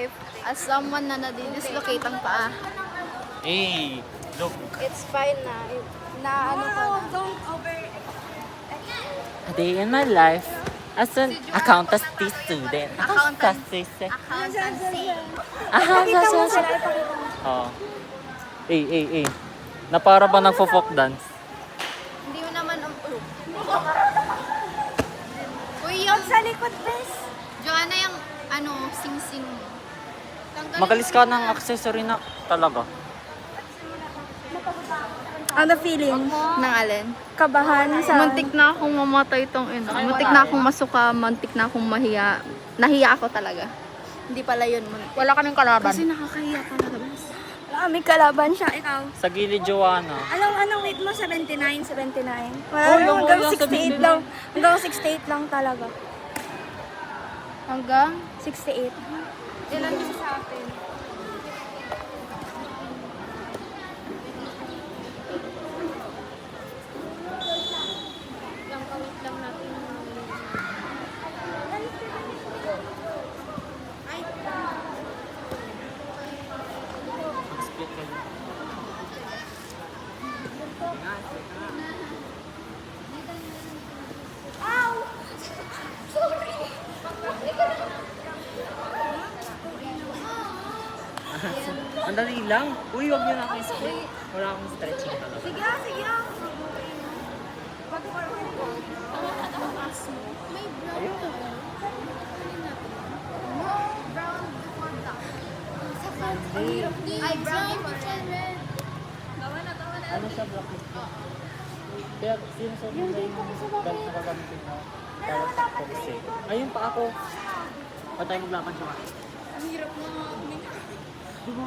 life as someone na nadidislocate ang paa. Hey, look. It's fine na. Na ano ko na. Don't over... A day in my life as an accountancy student. Accountancy. Accountancy. Pakita mo sila, ipakita mo. Oh. Eh. Na para ba nagfo-folk dance? Hindi mo naman Uy, Huwag yung sa likod, bes. Joanna yung ano, sing-sing mo. Tanggalin Magalis ka ng accessory na talaga. Ano feeling? ng alin? Kabahan sa... Muntik na akong mamatay tong ina. Muntik na akong masuka, muntik na akong mahiya. Nahiya ako talaga. Hindi pala yun. Wala kaming kalaban. Kasi nakakahiya talaga. May kalaban siya, ikaw. Sa gilid, Joanna. Anong weight mo? 79? 79? Wala Oh, na, yung hanggang kuya, 68 lang. Hanggang 68 lang talaga. Hanggang? 68. Ilan yung sa atin? Yung kawit lang natin. Ang dali lang. Uy, wag niyo na ako split. Wala akong stretching talaga. Sige. May brown to. Brown before black. Ay, brown before red. Ano siya, blacklist? Kaya sino sa mga yung belt na gagamitin mo? Para sa pag-save. Ayun pa ako. Pa tayo maglakad siya. Ang hirap na Diba?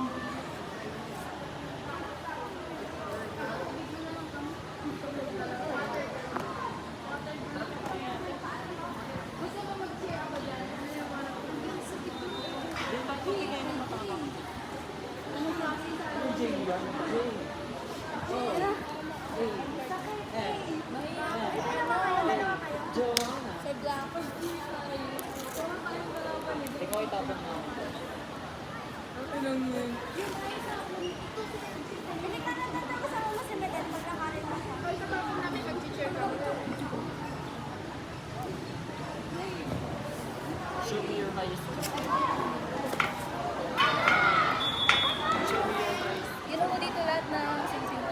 Ikaw itapon mo. Show me your highest. Ginawa mo dito lahat na sing-sing.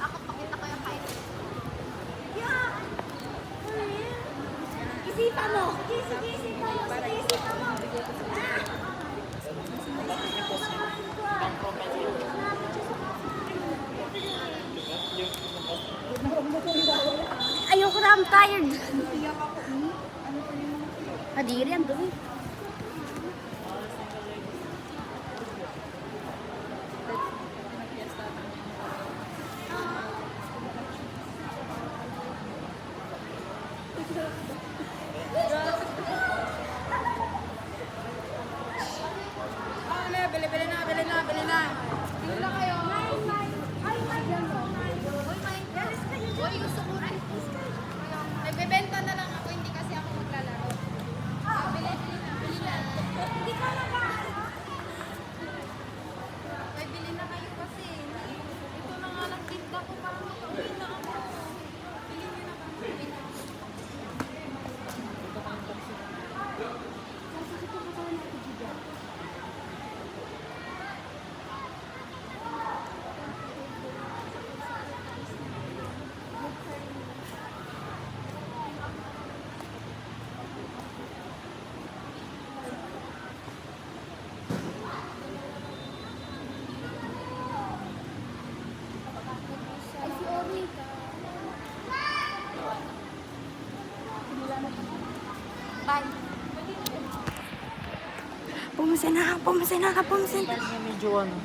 Ako, pakita ko yung height. Isipan mo. Sige, isipan mo. Ayoko na, I'm tired. Kadiri, ang dumi. Uy, gusto ko rin. Nagbebenta na lang ako, hindi kasi ako maglalaro. Bili na. Hindi ka na. May bili na kayo kasi. Ito na nga lang tinda ko, parang nakauwi na ako. Bili niyo na kami. Bye. Pumasin na. Medyo ano.